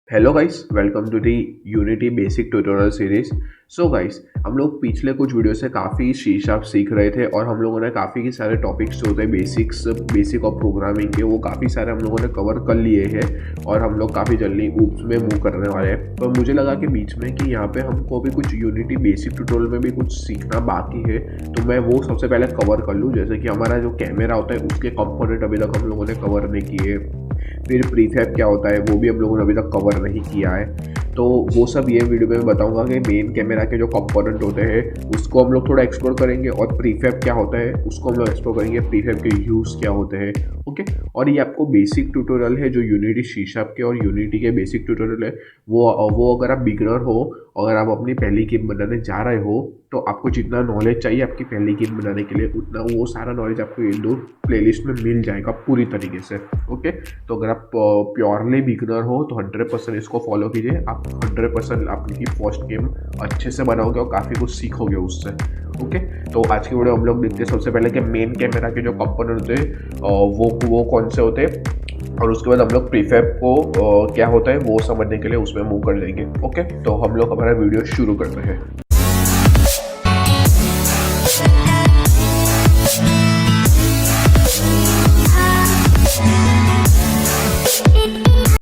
Hello guys, welcome to the Unity basic tutorial series. So guys, हम लोग पिछले कुछ वीडियो से काफ़ी शीशाप सीख रहे थे और हम लोगों ने काफ़ी सारे टॉपिक्स जो होते हैं बेसिक ऑफ प्रोग्रामिंग के, वो काफ़ी सारे हम लोगों ने कवर कर लिए हैं और हम लोग काफ़ी जल्दी ऊप्स में मूव करने वाले हैं। तो मुझे लगा कि बीच में कि यहाँ पे हमको भी कुछ यूनिटी बेसिक ट्यूटोरियल में भी कुछ सीखना बाकी है, तो मैं वो सबसे पहले कवर कर लूँ। जैसे कि हमारा जो कैमरा होता है उसके कंपोनेंट अभी तक हम लोगों ने कवर नहीं किए, फिर प्रीफैब क्या होता है वो भी हम लोगों ने अभी तक कवर नहीं किया है। तो वो सब ये वीडियो में बताऊंगा कि मेन कैमरा के जो कंपोनेंट होते हैं उसको हम लोग थोड़ा एक्सप्लोर करेंगे, और प्रीफैब क्या होता है उसको हम लोग एक्सप्लोर करेंगे, प्रीफैब के यूज़ क्या होते हैं। ओके, और ये आपको बेसिक ट्यूटोरियल है जो यूनिटी शीशाप के और यूनिटी के बेसिक ट्यूटोरियल है। वो अगर आप बिगनर हो, अगर आप अपनी पहली गेम बनाने जा रहे हो, तो आपको जितना नॉलेज चाहिए आपकी पहली गेम बनाने के लिए उतना वो सारा नॉलेज आपको इन दो प्लेलिस्ट में मिल जाएगा पूरी तरीके से। ओके, तो अगर आप प्योरली बिगनर हो तो 100% इसको फॉलो कीजिए। आप 100% आपकी फर्स्ट गेम अच्छे से बनाओगे और काफ़ी कुछ सीखोगे उससे। ओके, तो आज की वीडियो हम लोग देखते हैं सबसे पहले कि मेन कैमरा के जो कंपोनेंट होते हैं वो कौन से होते हैं, और उसके बाद हम लोग प्रीफैब को क्या होता है वो समझने के लिए उसमें मूव कर लेंगे। ओके, तो हम लोग हमारा वीडियो शुरू करते हैं।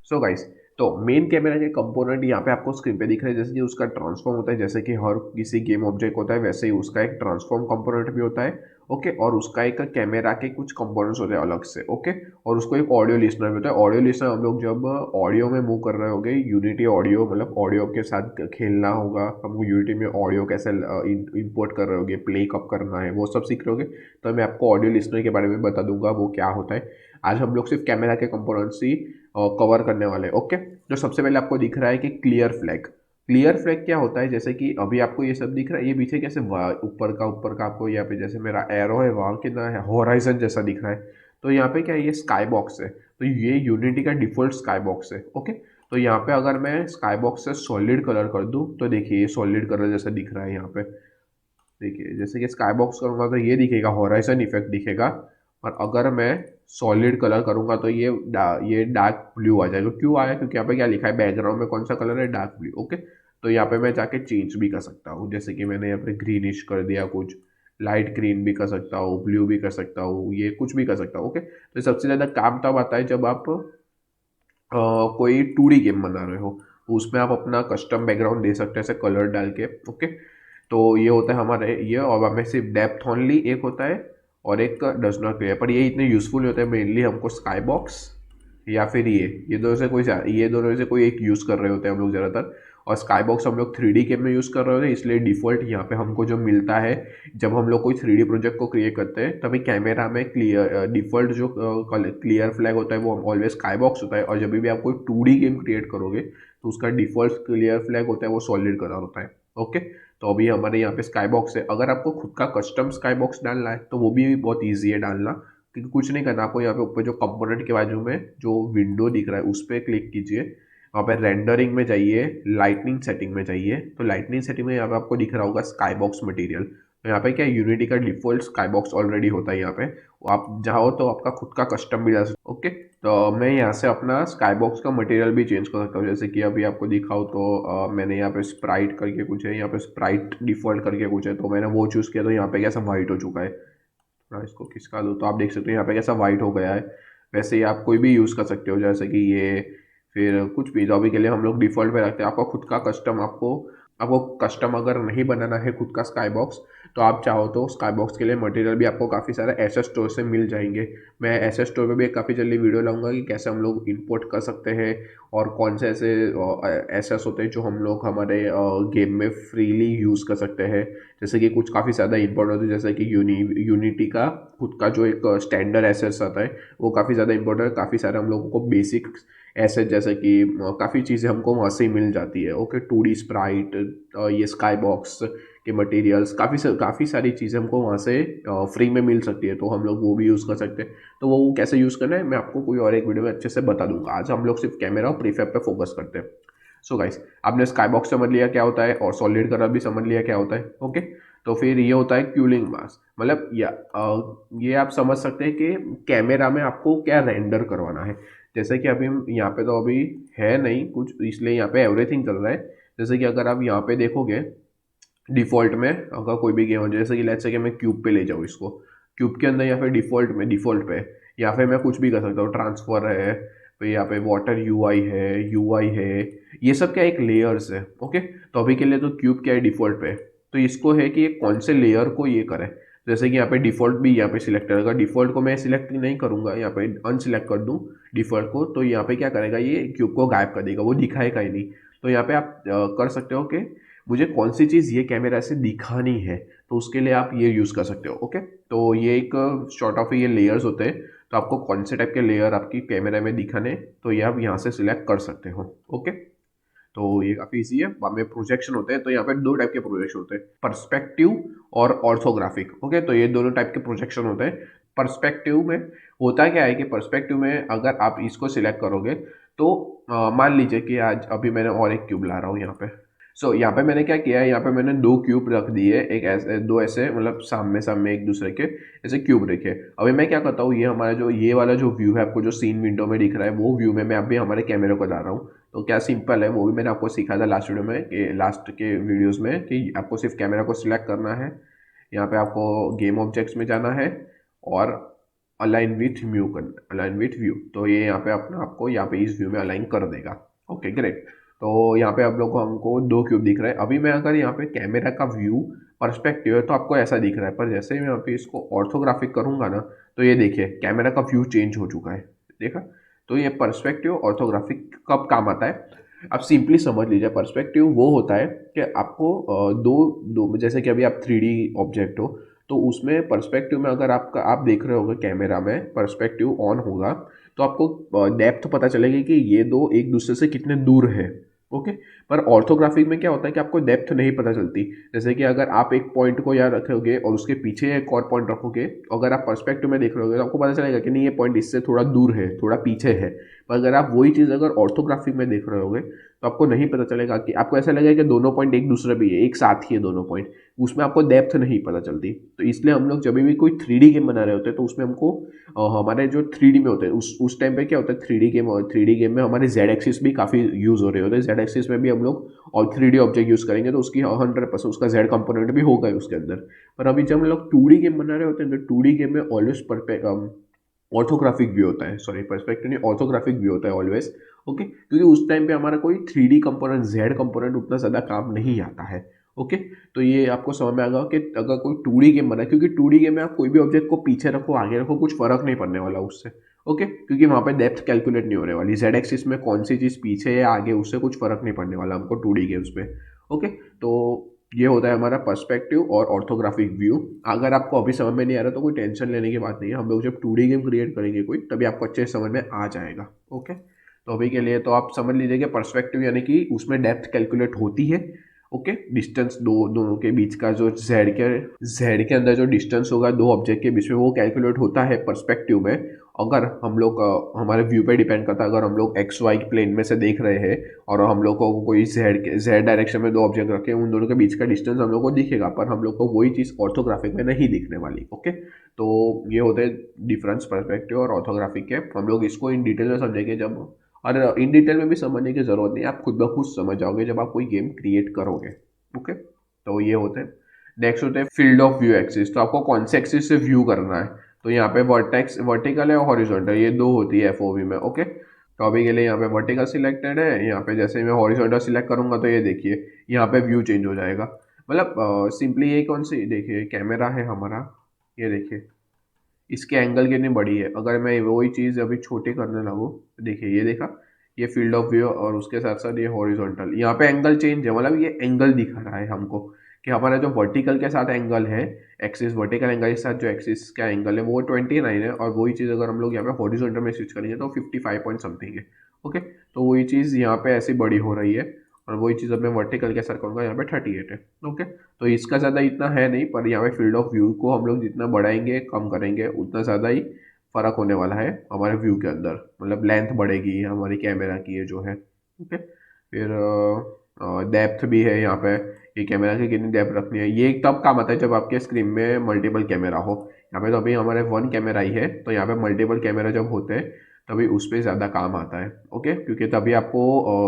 सो गाइस, तो मेन कैमरा के कंपोनेंट यहाँ पे आपको स्क्रीन पे दिख रहे हैं। जैसे कि उसका ट्रांसफॉर्म होता है, जैसे कि हर किसी गेम ऑब्जेक्ट होता है वैसे ही उसका एक ट्रांसफॉर्म कंपोनेंट भी होता है। ओके, और उसका एक कैमरा के कुछ कंपोनेंट्स होते हैं अलग से। ओके, और उसको एक ऑडियो लिसनर भी होता है। ऑडियो लिसनर हम लोग जब ऑडियो में मूव कर रहे होंगे, यूनिटी ऑडियो मतलब ऑडियो के साथ खेलना होगा हमको, यूनिटी में ऑडियो कैसे इंपोर्ट कर रहे होगे, प्ले कब करना है वो सब सीख रहे होगे, तो मैं आपको ऑडियो लिसनर के बारे में बता दूंगा वो क्या होता है। आज हम लोग सिर्फ कैमरा के कंपोनेंट्स ही कवर करने वाले। ओके, जो सबसे पहले आपको दिख रहा है कि क्लियर फ्लैग क्या होता है। जैसे कि अभी आपको ये सब दिख रहा है, ये पीछे कैसे ऊपर का आपको यहाँ पे जैसे मेरा एरो है वहाँ कितना है होराइजन जैसा दिख रहा है, तो यहाँ पे क्या है, ये स्काई बॉक्स है। तो ये यूनिटी का डिफॉल्ट स्काई बॉक्स है। ओके, तो यहाँ पे अगर मैं स्काई बॉक्स से सॉलिड कलर कर दूँ तो देखिए ये सॉलिड कलर जैसा दिख रहा है। यहाँ पे देखिए जैसे कि स्काई बॉक्स करूँगा तो ये दिखेगा, होराइजन इफेक्ट दिखेगा। और अगर मैं सॉलिड कलर करूँगा तो ये डार्क ब्लू आ जाएगा। क्यों आया? क्योंकि यहाँ पे क्या लिखा है बैकग्राउंड में, कौन सा कलर है, डार्क ब्लू। ओके, तो यहाँ पे मैं जाके चेंज भी कर सकता हूँ, जैसे कि मैंने यहाँ पे ग्रीनिश कर दिया, कुछ लाइट ग्रीन भी कर सकता हूँ, ब्लू भी कर सकता हूँ, ये कुछ भी कर सकता हूँ। ओके, तो सबसे ज़्यादा काम तब आता है जब आप कोई 2D गेम बना रहे हो, उसमें आप अपना कस्टम बैकग्राउंड दे सकते हैं ऐसे कलर डाल के। ओके, तो ये होता है हमारे ये, और हमें सिर्फ डेप्थ ओनली एक होता है और एक डज नॉट क्लियर, पर ये इतने यूजफुल होते हैं। मेनली हमको स्काई बॉक्स या फिर ये दोनों में से कोई एक यूज़ कर रहे होते हैं हम लोग ज़्यादातर। और स्काई बॉक्स हम लोग 3D गेम में यूज़ कर रहे होते हैं, इसलिए डिफ़ॉल्ट यहाँ पे हमको जो मिलता है जब हम लोग कोई 3D प्रोजेक्ट को क्रिएट करते हैं, तभी कैमरा में क्लियर डिफ़ॉल्ट जो क्लियर फ्लैग होता है वो ऑलवेज स्काई बॉक्स होता है। और जब भी आप कोई 2D गेम क्रिएट करोगे तो उसका डिफ़ॉल्ट क्लियर फ्लैग होता है वो सॉलिड कलर होता है। ओके, तो अभी हमारे यहाँ पे स्काई बॉक्स है। अगर आपको खुद का कस्टम स्काई बॉक्स डालना है तो वो भी बहुत ईजी है डालना, क्योंकि कुछ नहीं करना आपको। यहाँ पे ऊपर जो कंपोनेंट के बाजू में जो विंडो दिख रहा है उस पर क्लिक कीजिए, वहाँ पे रेंडरिंग में जाइए, लाइटनिंग सेटिंग में जाइए। तो लाइटनिंग सेटिंग में यहाँ पे आपको दिख रहा होगा स्काई बॉक्स मटेरियल। तो यहाँ पे क्या यूनिटी का डिफॉल्ट स्काई बॉक्स ऑलरेडी होता है। यहाँ पे आप चाहो तो आपका खुद का कस्टम भी डाल सकते। ओके, तो मैं यहाँ से अपना स्काई बॉक्स का मटेरियल भी चेंज कर सकता हूँ। जैसे कि अभी आपको दिखाऊँ तो मैंने यहाँ पे स्प्राइट करके कुछ है, यहाँ पे स्प्राइट डिफॉल्ट करके कुछ है, तो मैंने वो चूज़ किया तो यहाँ पे कैसा वाइट हो चुका है। थोड़ा इसको खिसका दो तो आप देख सकते हो यहाँ पे कैसा वाइट हो गया है। वैसे ही आप कोई भी यूज़ कर सकते हो, जैसे कि ये, फिर कुछ भी। तो अभी के लिए हम लोग डिफ़ॉल्ट पे रखते हैं। आपका खुद का कस्टम आपको कस्टम अगर नहीं बनाना है खुद का स्काई बॉक्स, तो आप चाहो तो स्काई बॉक्स के लिए मटेरियल भी आपको काफ़ी सारे एसएस स्टोर से मिल जाएंगे। मैं एसएस स्टोर पे भी काफ़ी जल्दी वीडियो लाऊंगा कि कैसे हम लोग इंपोर्ट कर सकते हैं और कौन से ऐसे एसएस होते हैं जो हम लोग हमारे गेम में फ्रीली यूज़ कर सकते हैं। जैसे कि कुछ काफ़ी ज़्यादा इंपॉर्टेंट होते हैं, जैसे कि यूनिटी का खुद का जो एक स्टैंडर्ड एसेट्स आता है वो काफ़ी ज़्यादा इंपॉर्टेंट है। काफ़ी सारे हम लोगों को बेसिक एसेट जैसे कि काफ़ी चीज़ें हमको वहाँ से ही मिल जाती है। ओके, 2D स्प्राइट, ये स्काई बॉक्स के मटेरियल्स, काफ़ी सारी चीज़ें हमको वहाँ से फ्री में मिल सकती है, तो हम लोग वो भी यूज़ कर सकते हैं। तो वो कैसे यूज़ करना है मैं आपको कोई और एक वीडियो में अच्छे से बता दूंगा। आज हम लोग सिर्फ कैमरा और प्रीफैब पे फोकस करते हैं। सो गाइस, आपने स्काई बॉक्स समझ लिया क्या होता है और सॉलिड कलर भी समझ लिया क्या होता है। ओके, तो फिर ये होता है क्यूलिंग मास्क, मतलब ये आप समझ सकते हैं कि कैमरा में आपको क्या रेंडर करवाना है। जैसे कि अभी हम यहाँ पे तो अभी है नहीं कुछ, इसलिए यहाँ पे एवरीथिंग चल रहा है। जैसे कि अगर आप यहाँ पे देखोगे डिफ़ॉल्ट में, अगर कोई भी गेम हो, जैसे कि लेट्स से कि मैं क्यूब पे ले जाऊँ इसको, क्यूब के अंदर या फिर डिफ़ॉल्ट पे, या फिर मैं कुछ भी कर सकता हूँ, ट्रांसफ़र है, फिर यहाँ पे वाटर यूआई है, ये सब क्या एक लेयर्स है। ओके, तो अभी के लिए तो क्यूब क्या है डिफ़ॉल्ट पे, तो इसको है कि ये कौन से लेयर को ये करे। जैसे कि यहाँ पे डिफ़ॉल्ट भी यहाँ पे सिलेक्ट करेगा, डिफ़ॉल्ट को मैं सिलेक्ट नहीं करूँगा, यहाँ पे अनसिलेक्ट कर दूँ डिफ़ॉल्ट को, तो यहाँ पे क्या करेगा, ये क्यूब को गायब कर देगा, वो दिखाएगा ही नहीं। तो यहाँ पे आप कर सकते हो कि मुझे कौन सी चीज़ ये कैमरा से दिखानी है, तो उसके लिए आप ये यूज़ कर सकते हो। ओके, तो ये एक शॉर्ट ऑफ ये लेयर्स होते हैं, तो आपको कौन से टाइप के लेयर आपकी कैमरा में दिखाने, तो ये आप यहाँ से सिलेक्ट कर सकते हो। ओके, तो ये काफ़ी ईजी है। बाद में प्रोजेक्शन होते हैं, तो यहाँ पे दो टाइप के प्रोजेक्शन होते हैं, पर्सपेक्टिव और ऑर्थोग्राफिक। ओके, तो ये दोनों टाइप के प्रोजेक्शन होते हैं। पर्सपेक्टिव में होता क्या है कि पर्सपेक्टिव में अगर आप इसको सिलेक्ट करोगे, तो मान लीजिए कि आज अभी मैंने और एक क्यूब ला रहा हूँ यहाँ पे। यहाँ पे मैंने क्या किया है, यहाँ पे मैंने दो क्यूब रख दिए, एक ऐसे दो ऐसे, मतलब सामने सामने एक दूसरे के ऐसे क्यूब रखे। अभी मैं क्या करता हूँ, ये हमारा जो ये वाला जो व्यू है आपको जो सीन विंडो में दिख रहा है, वो व्यू में मैं अभी हमारे कैमरे को ला रहा हूँ। तो क्या सिंपल है, वो भी मैंने आपको सिखाया था लास्ट वीडियो में, कि लास्ट के वीडियोज़ में, कि आपको सिर्फ कैमरा को सिलेक्ट करना है, यहाँ पे आपको गेम ऑब्जेक्ट्स में जाना है और अलाइन विथ व्यू करना, अलाइन विथ व्यू, तो ये यहाँ पे अपना आपको यहाँ पे इस व्यू में अलाइन कर देगा। ओके ग्रेट, तो यहाँ पे आप लोग को हमको दो क्यूब दिख रहा है। अभी मैं अगर यहाँ पे कैमरा का व्यू पर्सपेक्टिव है तो आपको ऐसा दिख रहा है, पर जैसे ही मैं यहाँ पे इसको ऑर्थोग्राफिक करूँगा ना, तो ये देखिए कैमरा का व्यू चेंज हो चुका है, देखा। तो ये पर्सपेक्टिव ऑर्थोग्राफिक कब काम आता है, आप सिंपली समझ लीजिए। पर्सपेक्टिव वो होता है कि आपको दो दो जैसे कि अभी आप 3D ऑब्जेक्ट हो, तो उसमें पर्सपेक्टिव में अगर आप देख रहे होगे कैमरा में पर्सपेक्टिव ऑन होगा, तो आपको डेप्थ पता चलेगी कि ये दो एक दूसरे से कितने दूर है। ओके, पर ऑर्थोग्राफिक में क्या होता है कि आपको डेप्थ नहीं पता चलती। जैसे कि अगर आप एक पॉइंट को यहाँ रखोगे और उसके पीछे एक और पॉइंट रखोगे, अगर आप पर्सपेक्टिव में देख रहे होगे तो आपको पता चलेगा कि नहीं ये पॉइंट इससे थोड़ा दूर है, थोड़ा पीछे है। पर अगर आप वही चीज़ अगर ऑर्थोग्राफिक में देख रहे होगे, तो आपको नहीं पता चलेगा, कि आपको ऐसा लगेगा कि दोनों पॉइंट एक दूसरे भी है, एक साथ ही है दोनों पॉइंट, उसमें आपको डेप्थ नहीं पता चलती। तो इसलिए हम लोग जब भी कोई 3D गेम बना रहे होते हैं, तो उसमें हमको हमारे जो 3D में होते हैं, उस टाइम पे क्या होता है, 3D गेम, और 3D गेम में हमारे जेड एक्सिस भी काफ़ी यूज़ हो रहे होते हैं। जेड एक्सिस में भी हम लोग और 3D ऑब्जेक्ट यूज़ करेंगे, तो उसकी 100% उसका जेड कंपोनेंट भी होगा उसके अंदर। पर अभी जब हम लोग 2D गेम बना रहे होते हैं, तो 2D गेम में ऑलवेज ऑर्थोग्राफिक व्यू होता है, सॉरी पर्सपेक्टिव नहीं, ऑर्थोग्राफिक व्यू होता है ऑलवेज। ओके, क्योंकि उस टाइम पे हमारा कोई 3D कंपोनेंट, जेड कंपोनेंट उतना ज़्यादा काम नहीं आता है। ओके, तो ये आपको समझ में आएगा कि अगर कोई 2D गेम बना है, क्योंकि 2D गेम में आप कोई भी ऑब्जेक्ट को पीछे रखो आगे रखो कुछ फर्क नहीं पड़ने वाला उससे। ओके, क्योंकि वहाँ पे डेप्थ कैलकुलेट नहीं होने वाली, जेड एक्सिस में कौन सी चीज़ पीछे या आगे उससे कुछ फर्क नहीं पड़ने वाला हमको 2D गेम्स में। ओके, तो ये होता है हमारा पर्सपेक्टिव और ऑर्थोग्राफिक व्यू। अगर आपको अभी समझ में नहीं आ रहा तो कोई टेंशन लेने की बात नहीं है, हम लोग जब 2D गेम क्रिएट करेंगे कोई, तभी आपको अच्छे से समझ में आ जाएगा। ओके, तो अभी के लिए तो आप समझ लीजिए कि पर्सपेक्टिव यानी कि उसमें डेप्थ कैलकुलेट होती है। ओके, डिस्टेंस दोनों के बीच का जो जेड के अंदर जो डिस्टेंस होगा दो ऑब्जेक्ट के बीच में, वो कैलकुलेट होता है पर्सपेक्टिव में। अगर हम लोग हमारे व्यू पे डिपेंड करता है, अगर हम लोग एक्स वाई प्लेन में से देख रहे हैं और हम लोग को कोई जेड डायरेक्शन में दो ऑब्जेक्ट रखे, उन दोनों के बीच का डिस्टेंस हम लोग को दिखेगा, पर हम लोग को वही चीज़ ऑर्थोग्राफिक में नहीं दिखने वाली। ओके, तो ये होते हैं डिफरेंस पर्सपेक्टिव और ऑर्थोग्राफिक के। हम लोग इसको इन डिटेल में समझेंगे जब, और इन डिटेल में भी समझने की ज़रूरत नहीं, आप खुद ब खुद समझ जाओगे जब आप कोई गेम क्रिएट करोगे। ओके, तो ये होते हैं। नेक्स्ट होते हैं फील्ड ऑफ व्यू एक्सिस, तो आपको कौन से एक्सिस से व्यू करना है। तो यहाँ पे वर्टिकल है और हॉरिजॉन्टल, ये दो होती है एफओवी में। ओके, तो अभी के लिए यहाँ पे वर्टिकल सिलेक्टेड है, यहाँ पे जैसे मैं हॉरिजॉन्टल सिलेक्ट करूंगा तो ये देखिए यहाँ पे व्यू चेंज हो जाएगा। मतलब सिंपली ये कौन सी, देखिए कैमरा है हमारा, ये देखिए इसके एंगल कितनी बड़ी है। अगर मैं वही चीज़ अभी छोटी करने लगूँ, देखिए ये देखा, ये फील्ड ऑफ व्यू और उसके साथ साथ ये हॉरिजॉन्टल, यहाँ पे एंगल चेंज है, मतलब ये एंगल दिखा रहा है हमको कि हमारा जो वर्टिकल के साथ एंगल है, एक्सिस वर्टिकल एंगल के साथ जो एक्सिस का एंगल है वो 29 है, और वही चीज़ अगर हम लोग यहाँ पे हॉरिजॉन्टल में स्विच करेंगे तो 55 पॉइंट समथिंग है। ओके, तो वही चीज़ यहाँ पे ऐसी बड़ी हो रही है, और वही चीज़ अब मैं वर्टिकल के साथ करूँगा, यहाँ पे 38 है। ओके, तो इसका ज़्यादा इतना है नहीं, पर यहाँ पे फील्ड ऑफ व्यू को हम लोग जितना बढ़ाएंगे कम करेंगे उतना ज़्यादा ही फ़र्क होने वाला है हमारे व्यू के अंदर, मतलब लेंथ बढ़ेगी हमारी कैमरा की, ये जो है। ओके, फिर डेप्थ भी है यहाँ पे, ये कैमरा की कितनी डेप्थ रखनी है, ये तब काम आता है जब आपके स्क्रीन में मल्टीपल कैमरा हो। यहाँ पे तो अभी हमारे वन कैमरा ही है, तो यहाँ पे मल्टीपल कैमरा जब होते हैं तभी उस पर ज़्यादा काम आता है। ओके, क्योंकि तभी आपको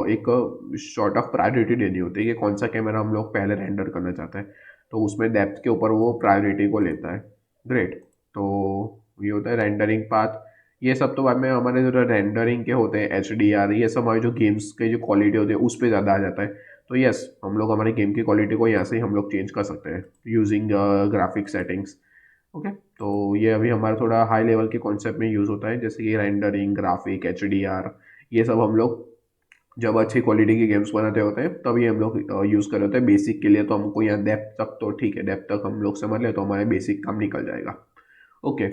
एक शॉर्ट ऑफ प्रायोरिटी देनी होती है कि कौन सा कैमरा हम लोग पहले रेंडर करना चाहते हैं, तो उसमें डेप्थ के ऊपर वो प्रायोरिटी को लेता है। ग्रेट। तो ये होता है रेंडरिंग पाथ। ये सब तो बाद में हमारे जो रेंडरिंग के होते हैं HDR, ये सब हमारे जो गेम्स के जो क्वालिटी होती है उस पर ज़्यादा आ जाता है। तो यस, हम लोग हमारे गेम की क्वालिटी को यहाँ से ही हम लोग चेंज कर सकते हैं यूजिंग ग्राफिक सेटिंग्स। ओके, तो ये अभी हमारा थोड़ा हाई लेवल के कॉन्सेप्ट में यूज़ होता है, जैसे कि रेंडरिंग, ग्राफिक, HDR, ये सब हम लोग जब अच्छी क्वालिटी के गेम्स बनाते होते हैं तभी हम लोग यूज़ कर रहे होते हैं। बेसिक के लिए तो हमको यहाँ डेप्थ तक तो ठीक है, डेप्थ तक हम लोग समझ ले तो हमारे बेसिक काम निकल जाएगा। ओके,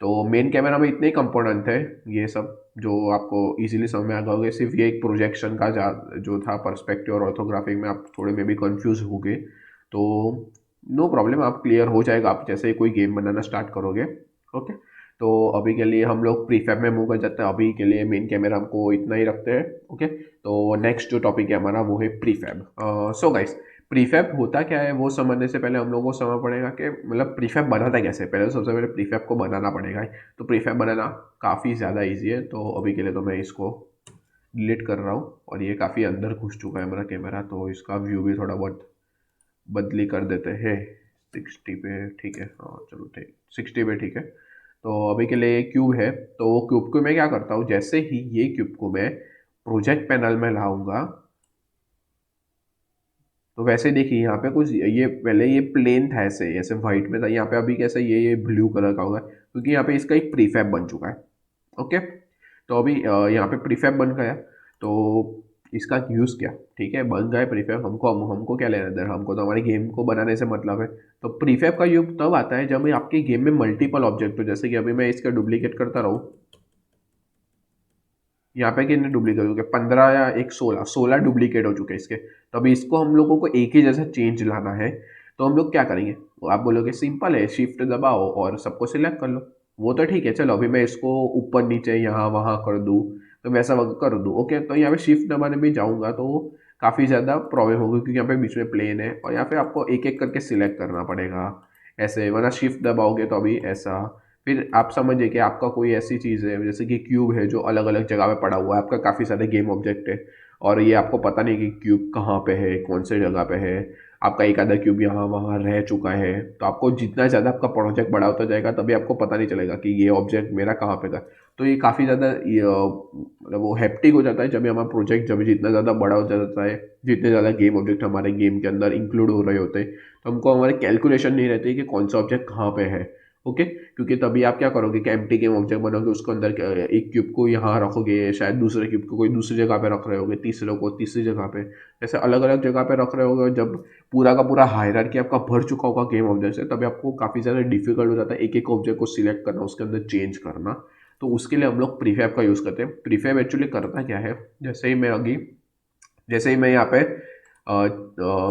तो मेन कैमरा में इतने कंपोनेंट है, ये सब जो आपको इजीली समझ में आ जाओगे। सिर्फ ये एक प्रोजेक्शन का जो था पर्सपेक्टिव और ऑर्थोग्राफिक में आप थोड़े में भी कंफ्यूज हो गए तो नो प्रॉब्लम, आप क्लियर हो जाएगा आप जैसे ही कोई गेम बनाना स्टार्ट करोगे। ओके, तो अभी के लिए हम लोग प्रीफैब में मूव कर जाते हैं। अभी के लिए मेन कैमरा हमको इतना ही रखते हैं। ओके, तो नेक्स्ट जो टॉपिक है हमारा वो है प्रीफैब। सो गाइस, प्रीफैब होता क्या है वो समझने से पहले हम लोगों को समझ पड़ेगा कि मतलब प्रीफैब बनाता कैसे। पहले तो सबसे पहले प्रीफैब को बनाना पड़ेगा। तो प्रीफैब बनाना काफ़ी ज़्यादा ईजी है। तो अभी के लिए तो मैं इसको डिलीट कर रहा हूँ और ये काफ़ी अंदर घुस चुका है मेरा कैमरा, तो इसका व्यू भी थोड़ा बहुत बदली कर देते हैं। 60 पे ठीक है, हाँ चलो ठीक, 60 पे ठीक है। तो अभी के लिए क्यूब है, तो वो क्यूब को मैं क्या करता हूँ, जैसे ही ये क्यूब को मैं प्रोजेक्ट पैनल में लाऊंगा तो वैसे देखिए यहाँ पे कुछ ये पहले ये प्लेन था, ऐसे ऐसे वाइट में था, यहाँ पे अभी कैसे ये ब्लू कलर का होगा क्योंकि यहाँ पे इसका एक प्रीफैब बन चुका है। ओके, तो अभी यहाँ पे प्रीफैब बन गया, तो इसका यूज़ क्या, ठीक है बन गया प्रीफैब, हमको क्या लेना है, हमको तो हमारे गेम को बनाने से मतलब है। तो प्रीफैब का यूज तब आता है जब आपके गेम में मल्टीपल ऑब्जेक्ट हो, जैसे कि अभी मैं इसका डुप्लीकेट करता रहूँ, यहाँ पे कितने डुप्लीकेट हो गए, 15 या एक 16 डुप्लीकेट हो चुके हैं इसके। तो अभी इसको हम लोगों को एक ही जैसा चेंज लाना है, तो हम लोग क्या करेंगे, तो आप बोलोगे सिंपल है, शिफ्ट दबाओ और सबको सिलेक्ट कर लो। वो तो ठीक है, चलो अभी मैं इसको ऊपर नीचे यहाँ वहाँ कर दूँ, तो वैसा कर दूँ। ओके, तो यहाँ पे शिफ्ट दबाने भी जाऊँगा तो काफ़ी ज़्यादा प्रॉब्लम होगी क्योंकि यहाँ पे बीच में प्लेन है और यहाँ पे आपको एक एक करके सिलेक्ट करना पड़ेगा ऐसे, वरना शिफ्ट दबाओगे तो अभी ऐसा। फिर आप समझिए कि आपका कोई ऐसी चीज़ है जैसे कि क्यूब है जो अलग अलग जगह पे पड़ा हुआ है, आपका काफ़ी सारे गेम ऑब्जेक्ट है और ये आपको पता नहीं कि क्यूब कहाँ पे है, कौन से जगह पे है। आपका एक आधा क्यूब यहाँ वहाँ रह चुका है, तो आपको जितना ज़्यादा आपका प्रोजेक्ट बड़ा होता जाएगा तभी आपको पता नहीं चलेगा कि ये ऑब्जेक्ट मेरा कहाँ पे था। तो ये काफ़ी ज़्यादा मतलब वो हैप्टिक हो जाता है जब हमारा प्रोजेक्ट जब जितना ज़्यादा बड़ा हो जाता है, जितने ज़्यादा गेम ऑब्जेक्ट हमारे गेम के अंदर इंक्लूड हो रहे होते हैं, तो हमको हमारे कैलकुलेशन नहीं रहती कि कौन सा ऑब्जेक्ट कहाँ पे है। ओके, क्योंकि तभी आप क्या करोगे कि एम्प्टी गेम ऑब्जेक्ट बनोगे, उसके अंदर एक क्यूब को यहाँ रखोगे, शायद दूसरे क्यूब को कोई दूसरी जगह पे रख रहे होगे, तीसरे को तीसरी जगह पे, ऐसे अलग अलग जगह पे रख रहे होगे। जब पूरा का पूरा हायरार्की आपका भर चुका होगा गेम ऑब्जेक्ट से, तभी आपको काफ़ी ज़्यादा डिफिकल्ट हो जाता है एक एक ऑब्जेक्ट को सिलेक्ट करना, उसके अंदर चेंज करना। तो उसके लिए हम लोग प्रीफैब का यूज़ करते हैं। प्रीफैब एक्चुअली करता क्या है, जैसे ही मैं यहाँ पे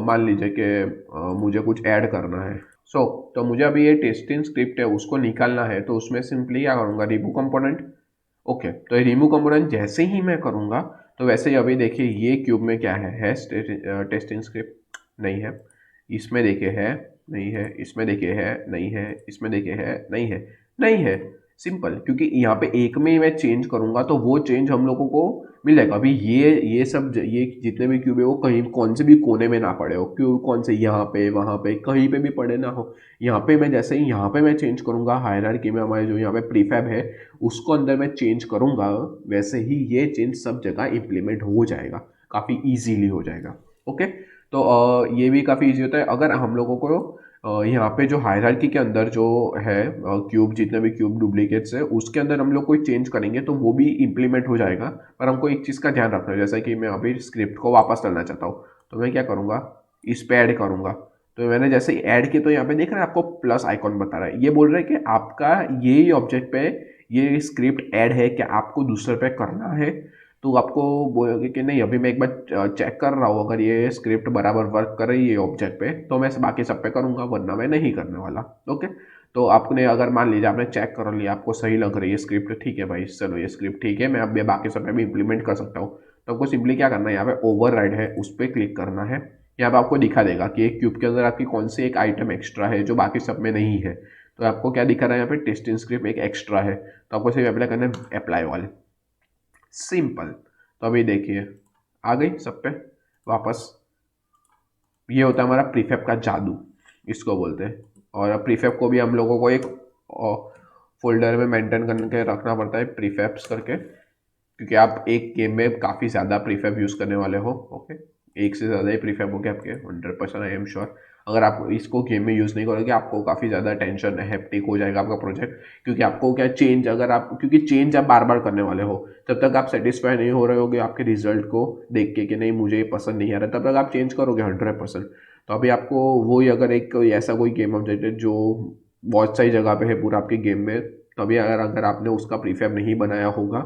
मान लीजिए कि मुझे कुछ ऐड करना है। तो मुझे अभी ये टेस्टिंग स्क्रिप्ट है उसको निकालना है, तो उसमें सिंपली क्या करूँगा, रिमूव कंपोनेंट। ओके, तो ये रिमूव कंपोनेंट जैसे ही मैं करूँगा तो वैसे ही अभी देखिए ये क्यूब में क्या है टेस्टिंग स्क्रिप्ट नहीं है, इसमें देखिए है नहीं है, इसमें देखिए है नहीं है, इसमें देखिए है नहीं है, नहीं है। सिंपल, क्योंकि यहाँ पे एक में ही मैं चेंज करूँगा तो वो चेंज हम लोगों को मिल जाएगा। अभी ये सब ये जितने भी क्यूब है वो कहीं कौन से भी कोने में ना पड़े हो, क्यूब कौन से यहाँ पे वहाँ पे कहीं पे भी पड़े ना हो। यहाँ पे मैं जैसे ही यहाँ पे मैं चेंज करूँगा हायरार्की में, हमारे जो यहाँ पे प्रीफैब है उसको अंदर मैं चेंज करूँगा, वैसे ही ये चेंज सब जगह इम्प्लीमेंट हो जाएगा, काफ़ी ईजीली हो जाएगा। ओके, तो ये भी काफ़ी ईजी होता है अगर हम लोगों को यहाँ पे जो हायरार्की के अंदर जो है क्यूब, जितने भी क्यूब डुप्लीकेट्स है उसके अंदर हम लोग कोई चेंज करेंगे तो वो भी इम्प्लीमेंट हो जाएगा। पर हमको एक चीज़ का ध्यान रखना है, जैसा कि मैं अभी स्क्रिप्ट को वापस लाना चाहता हूँ, तो मैं क्या करूँगा, इस पे ऐड करूँगा। तो मैंने जैसे ही ऐड किया तो यहाँ पे देख रहे हैं आपको प्लस आइकॉन बता रहा है, ये बोल रहा है कि आपका ये ऑब्जेक्ट पे ये स्क्रिप्ट ऐड है, क्या आपको दूसरे पे करना है। तो आपको बोलोगे कि नहीं अभी मैं एक बार चेक कर रहा हूँ, अगर ये स्क्रिप्ट बराबर वर्क कर रही है ऑब्जेक्ट पे तो मैं बाकी सब पे करूँगा, वरना मैं नहीं करने वाला। ओके, तो आपने अगर मान लीजिए आपने चेक कर लिया, आपको सही लग रही है स्क्रिप्ट, ठीक है भाई चलो ये स्क्रिप्ट ठीक है, मैं अब ये बाकी सब पे भी इम्प्लीमेंट कर सकता हूँ। तो आपको सिंपली क्या करना है, यहाँ पे ओवरराइड है उस पर क्लिक करना है। यहाँ पे आपको दिखा देगा कि एक क्यूब के अंदर आपकी कौन सी एक आइटम एक्स्ट्रा है जो बाकी सब में नहीं है। तो आपको क्या दिखा रहा है, यहाँ पे टेस्टिंग स्क्रिप्ट एक एक्स्ट्रा है, तो आपको सिर्फ अप्लाई करना है, अप्लाई वाले। सिंपल। तो अभी देखिए आ गई सब पे वापस। ये होता है हमारा प्रीफैब का जादू, इसको बोलते हैं। और प्रीफैब को भी हम लोगों को एक फोल्डर में मेंटेन करके रखना पड़ता है प्रीफैब्स करके, क्योंकि आप एक गेम में काफ़ी ज़्यादा प्रीफैब यूज़ करने वाले हो। ओके, एक से ज़्यादा ही प्रीफैब होंगे आपके, 100% आई एम श्योर। अगर आप इसको गेम में यूज़ नहीं करोगे आपको काफ़ी ज़्यादा टेंशन हेक्टिक हो जाएगा आपका प्रोजेक्ट, क्योंकि आपको क्या चेंज, अगर आप क्योंकि चेंज आप बार बार करने वाले हो, तब तक आप सेटिस्फाई नहीं हो रहे होगे आपके रिजल्ट को देख के कि नहीं मुझे ये पसंद नहीं आ रहा, तब तक आप चेंज करोगे 100%। तो अभी आपको वही, अगर एक ऐसा कोई गेम ऑब्जेक्ट है जो बहुत सही जगह पे है पूरा आपके गेम में, तभी अगर आपने उसका प्रीफैब नहीं बनाया होगा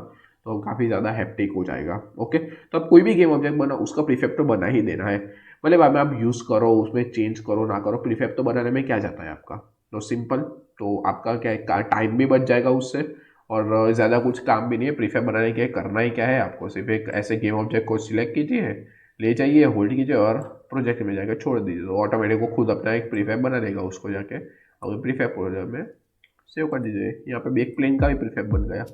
तो काफ़ी ज़्यादा हैप्टिक हो जाएगा। ओके, तो आप कोई भी गेम ऑब्जेक्ट बना उसका प्रीफैब तो बना ही देना है, भले बाद में आप यूज़ करो उसमें चेंज करो ना करो, प्रीफैब तो बनाने में क्या जाता है आपका। तो सिंपल, तो आपका क्या है, टाइम भी बच जाएगा उससे, और ज़्यादा कुछ काम भी नहीं है प्रीफैब बनाने के। करना ही क्या है आपको, सिर्फ एक ऐसे गेम ऑब्जेक्ट को सिलेक्ट कीजिए, ले जाइए, होल्ड कीजिए और प्रोजेक्ट में जाकर छोड़ दीजिए, तो ऑटोमेटिक वो खुद अपना एक प्रीफैब बना देगा उसको जाके, और प्रीफैब प्रोजेक्ट में सेव कर दीजिए। यहाँ पे भी एक प्लेन का भी प्रीफैब बन गया।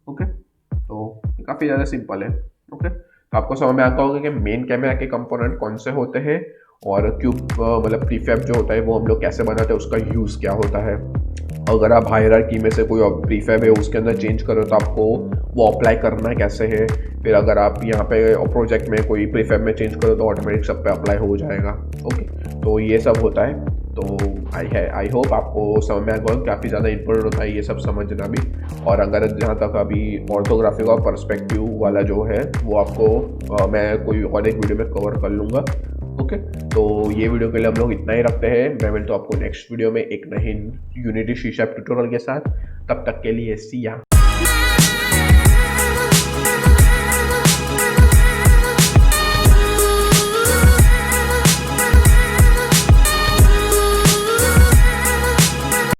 ओके, तो काफ़ी ज़्यादा सिंपल है। ओके, तो आपको समझ में आता होगा कि मेन कैमरा के कंपोनेंट कौन से होते हैं, और क्यूब मतलब प्रीफैब जो होता है वो हम लोग कैसे बनाते हैं, उसका यूज़ क्या होता है। अगर आप हायरार्की में से कोई प्रीफैब है उसके अंदर चेंज करो तो आपको वो अप्लाई करना कैसे है। फिर अगर आप यहाँ पे प्रोजेक्ट में कोई प्रीफैब में चेंज करो तो ऑटोमेटिक सब पे अप्लाई हो जाएगा। ओके, तो ये सब होता है। तो आई होप आपको समझ में आएगा, काफ़ी ज़्यादा इंपॉर्टेंट होता है ये सब समझना भी। और अगर जहाँ तक अभी ऑर्थोग्राफी का पर्सपेक्टिव वाला जो है वो आपको मैं कोई और एक वीडियो में कवर कर लूँगा। ओके, तो ये वीडियो के लिए हम लोग इतना ही रखते हैं। मैं मिलता हूँ आपको नेक्स्ट वीडियो में एक नई यूनिटी सी शार्प ट्यूटोरियल के साथ। तब तक के लिए सी या।